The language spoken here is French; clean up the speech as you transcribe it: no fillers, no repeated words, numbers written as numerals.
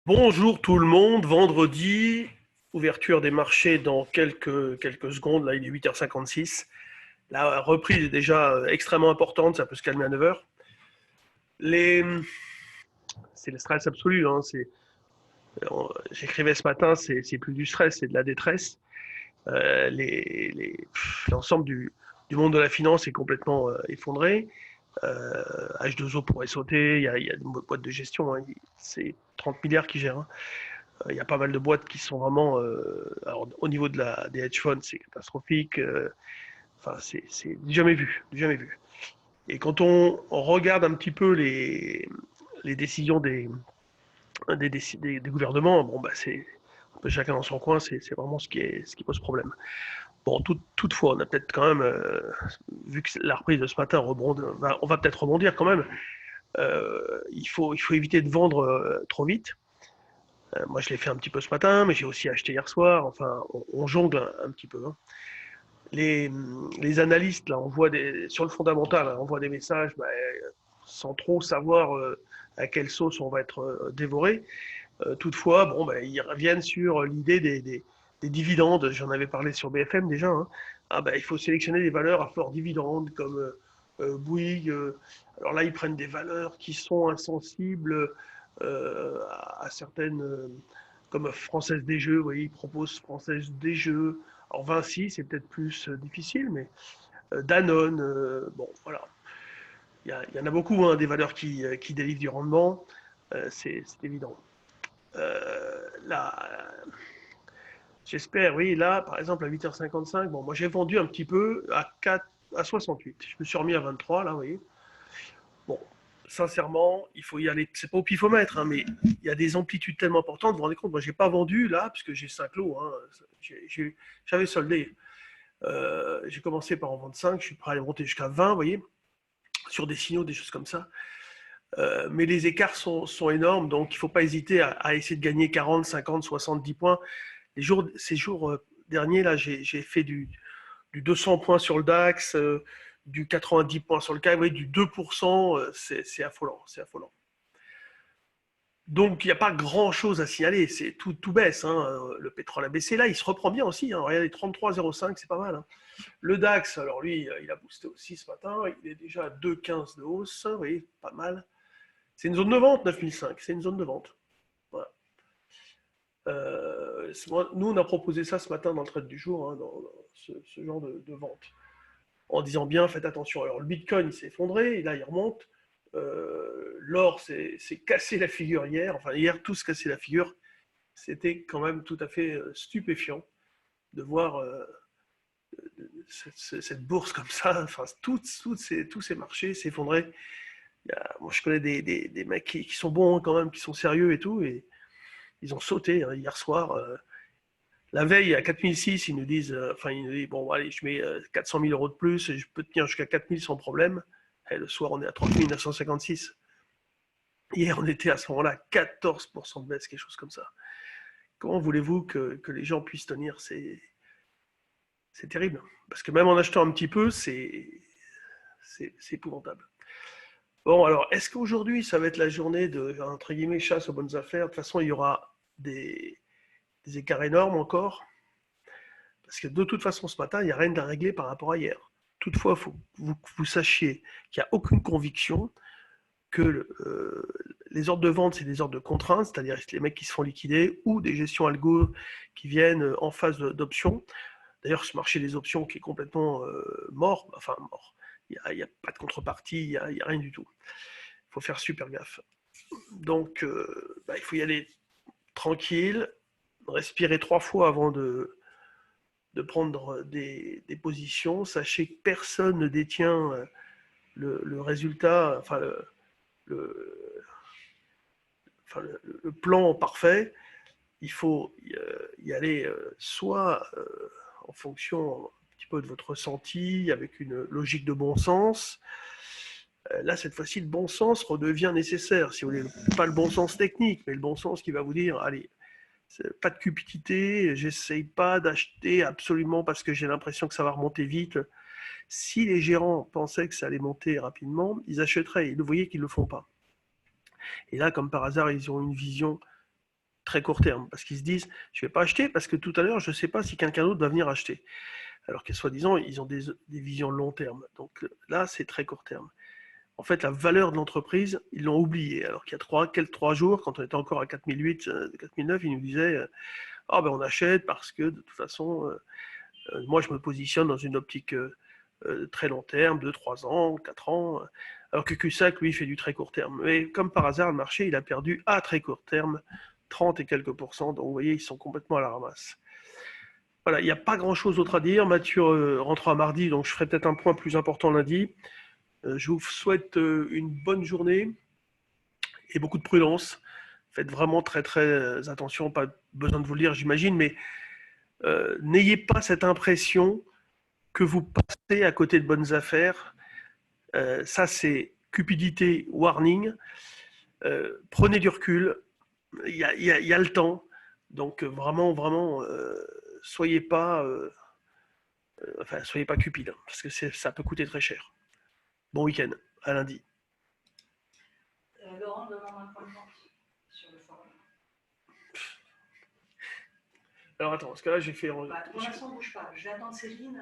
Bonjour tout le monde, vendredi, ouverture des marchés dans quelques secondes, là il est 8h56. La reprise est déjà extrêmement importante, ça peut se calmer à 9h. Les... C'est le stress absolu, hein. J'écrivais ce matin, c'est plus du stress, c'est de la détresse. L'ensemble du monde de la finance est complètement effondré. H2O pourrait sauter, il y a une boîte de gestion, hein. C'est 30 milliards qui gèrent, hein. Il y a pas mal de boîtes qui sont vraiment. Alors, au niveau des hedge funds, c'est catastrophique. Enfin, c'est jamais vu. Jamais vu. Et quand on regarde un petit peu les décisions des gouvernements, bon, bah, c'est un peu chacun dans son coin, c'est vraiment ce qui pose problème. Bon, toutefois, on a peut-être quand même, vu que la reprise de ce matin rebondit, on va peut-être rebondir quand même. Il faut éviter de vendre trop vite. Moi, je l'ai fait un petit peu ce matin, mais j'ai aussi acheté hier soir. Enfin, on jongle un petit peu, hein. Les analystes, là, sur le fondamental, hein, on voit des messages bah, sans trop savoir à quelle sauce on va être dévoré. Toutefois, bon, bah, ils reviennent sur l'idée des dividendes. J'en avais parlé sur BFM déjà, hein. Ah, bah, il faut sélectionner des valeurs à fort dividende comme Bouygues. Alors là, ils prennent des valeurs qui sont insensibles à certaines, comme Française des Jeux. Vous voyez, ils proposent Française des Jeux. Alors Vinci, c'est peut-être plus difficile, mais Danone, bon, voilà. Il y en a beaucoup, hein, des valeurs qui délivrent du rendement, c'est évident. Là, j'espère, oui, là, par exemple, à 8h55, bon, moi j'ai vendu un petit peu à 68. Je me suis remis à 23, là, vous voyez. Bon, sincèrement, il faut y aller. C'est pas au pifomètre, hein, mais il y a des amplitudes tellement importantes. Vous vous rendez compte, moi j'ai pas vendu là, puisque j'ai 5 lots, hein. J'avais soldé. J'ai commencé par en vendre 5, je suis prêt à aller monter jusqu'à 20, vous voyez, sur des signaux, des choses comme ça. Mais les écarts sont énormes, donc il ne faut pas hésiter à essayer de gagner 40, 50, 70 points. Ces jours derniers, là, j'ai fait du 200 points sur le DAX, du 90 points sur le CAC, oui, du 2%, c'est affolant, c'est affolant. Donc il n'y a pas grand-chose à signaler, tout baisse, hein. Le pétrole a baissé, là il se reprend bien aussi, hein. Regardez, 33,05, c'est pas mal, hein. Le DAX, alors lui, il a boosté aussi ce matin, il est déjà à 2,15 de hausse, vous voyez, pas mal. C'est une zone de vente, 9005, c'est une zone de vente. Voilà. Nous, on a proposé ça ce matin dans le trade du jour, hein, dans ce genre de vente, en disant bien, faites attention. Alors, le Bitcoin, il s'est effondré, et là, il remonte. L'or s'est cassé la figure hier. Enfin, hier, tout se cassait la figure. C'était quand même tout à fait stupéfiant de voir cette bourse comme ça. Enfin, tous ces marchés s'effondraient. Moi, je connais des mecs qui sont bons, hein, quand même, qui sont sérieux et tout, et ils ont sauté, hein, hier soir. La veille, à 4006, ils nous disent, enfin, ils nous disent, bon, allez, je mets 400 000 euros de plus et je peux tenir jusqu'à 4000 sans problème. Et le soir, on est à 3956. Hier, on était à ce moment-là 14% de baisse, quelque chose comme ça. Comment voulez-vous que les gens puissent tenir? C'est terrible. Parce que même en achetant un petit peu, c'est épouvantable. Bon, alors, est-ce qu'aujourd'hui, ça va être la journée de, entre guillemets, chasse aux bonnes affaires? De toute façon, il y aura des écarts énormes encore. Parce que de toute façon, ce matin, il n'y a rien à régler par rapport à hier. Toutefois, il faut que vous sachiez qu'il n'y a aucune conviction que les ordres de vente, c'est des ordres de contrainte, c'est-à-dire les mecs qui se font liquider, ou des gestions algo qui viennent en phase d'options. D'ailleurs, ce marché des options qui est complètement mort, enfin mort, il n'y a pas de contrepartie, il n'y a rien du tout. Il faut faire super gaffe. Donc, bah, il faut y aller tranquille, respirer 3 fois avant de prendre des positions. Sachez que personne ne détient le résultat, le, le plan parfait. Il faut y aller soit en fonction un petit peu de votre ressenti, avec une logique de bon sens. Là, cette fois-ci, le bon sens redevient nécessaire, si vous voulez. Pas le bon sens technique, mais le bon sens qui va vous dire, allez, pas de cupidité, j'essaye pas d'acheter absolument parce que j'ai l'impression que ça va remonter vite. Si les gérants pensaient que ça allait monter rapidement, ils achèteraient. Vous voyez qu'ils ne le font pas. Et là, comme par hasard, ils ont une vision très court terme, parce qu'ils se disent, je ne vais pas acheter parce que tout à l'heure, je ne sais pas si quelqu'un d'autre va venir acheter. Alors que soi-disant, ils ont des visions long terme. Donc là, c'est très court terme. En fait, la valeur de l'entreprise, ils l'ont oublié. Alors qu'il y a quelques 3 jours, quand on était encore à 4008, 4009, ils nous disaient, ah ben on achète parce que de toute façon, moi je me positionne dans une optique très long terme, 2, 3 ans, 4 ans, alors que Cusack, lui, fait du très court terme. Mais comme par hasard, le marché, il a perdu à très court terme 30 et quelques pourcents. Donc vous voyez, ils sont complètement à la ramasse. Voilà, il n'y a pas grand-chose d'autre à dire. Mathieu rentrera mardi, donc je ferai peut-être un point plus important lundi. Je vous souhaite une bonne journée et beaucoup de prudence. Faites vraiment très très attention, pas besoin de vous le dire, j'imagine, mais n'ayez pas cette impression que vous passez à côté de bonnes affaires. Ça, c'est cupidité, warning. Prenez du recul, il y a le temps. Donc vraiment, vraiment, soyez pas cupide, hein, parce que ça peut coûter très cher. Bon week-end, à lundi. Laurent demande un point de vente sur le forum. Alors attends, parce que là j'ai fait. Bah, pour l'instant, bouge pas. Je vais attendre Céline.